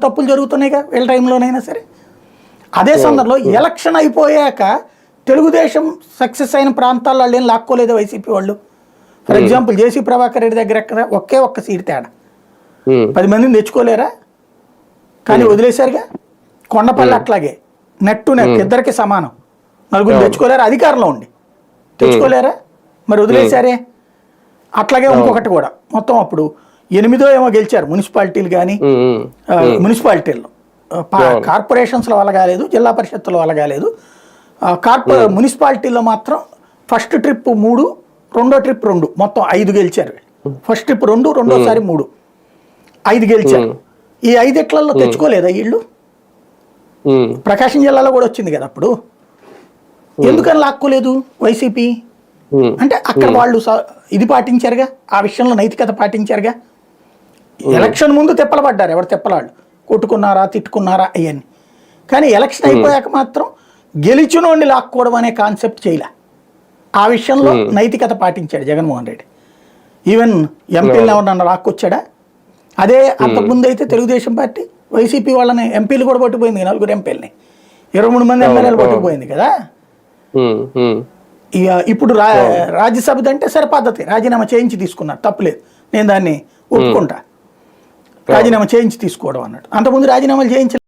తప్పులు జరుగుతున్నాయిగా వీళ్ళ టైంలోనైనా సరే. అదే సందర్భంలో ఎలక్షన్ అయిపోయాక తెలుగుదేశం సక్సెస్ అయిన ప్రాంతాల్లో వాళ్ళు ఏం లాక్కోలేదు వైసీపీ వాళ్ళు. ఫర్ ఎగ్జాంపుల్ జేసీ ప్రభాకర్ రెడ్డి దగ్గర ఎక్కడ ఒక్క సీట్ తేడా, 10 మందిని తెచ్చుకోలేరా? కానీ వదిలేశారుగా. కొండపల్లి అట్లాగే నెట్ ఇద్దరికి సమానం, 4 తెచ్చుకోలేరా? అధికారంలో ఉండి తెచ్చుకోలేరా? మరి వదిలేశారే. అట్లాగే ఇంకొకటి కూడా మొత్తం అప్పుడు 8 ఏమో గెలిచారు మున్సిపాలిటీలు. కానీ మున్సిపాలిటీల్లో కార్పొరేషన్స్లో వల్ల కాలేదు, జిల్లా పరిషత్తులో వల్ల కాలేదు. మున్సిపాలిటీలో మాత్రం ఫస్ట్ ట్రిప్ 3, రెండో ట్రిప్ 2, మొత్తం 5 గెలిచారు. ఫస్ట్ ట్రిప్ 2, రెండోసారి 3, 5 గెలిచారు. ఈ 5 తెచ్చుకోలేదా వీళ్ళు? ప్రకాశం జిల్లాలో కూడా వచ్చింది కదా అప్పుడు. ఎందుకని లాక్కోలేదు వైసీపీ అంటే అక్కడ వాళ్ళు ఇది పాటించారుగా, ఆ విషయంలో నైతికత పాటించారుగా. ఎలక్షన్ ముందు తిప్పలు పడ్డారు, ఎవరు తిప్పలాళ్ళు కొట్టుకున్నారా తిట్టుకున్నారా అవన్నీ. కానీ ఎలక్షన్ అయిపోయాక మాత్రం గెలిచినోడిని లాక్కోవడం అనే కాన్సెప్ట్ చేయలే. ఆ విషయంలో నైతికత పాటించాడు జగన్మోహన్ రెడ్డి. ఈవెన్ ఎంపీలను ఎవరన్నా లాక్కొచ్చాడా? అదే అంతకుముందు అయితే తెలుగుదేశం పార్టీ వైసీపీ వాళ్ళని ఎంపీలు కూడా పట్టుకుపోయింది, 4 ఎంపీలని, 23 మంది ఎమ్మెల్యేలు పట్టుకుపోయింది కదా. ఇక ఇప్పుడు రాజ్యసభ అంటే సరే పద్ధతి, రాజీనామా చేయించి తీసుకున్నారు, తప్పులేదు, నేను దాన్ని ఒప్పుకుంటా, రాజీనామా చేయించి తీసుకోవడం అన్నట్టు. అంతకుముందు రాజీనామాలు చేయించలేదు.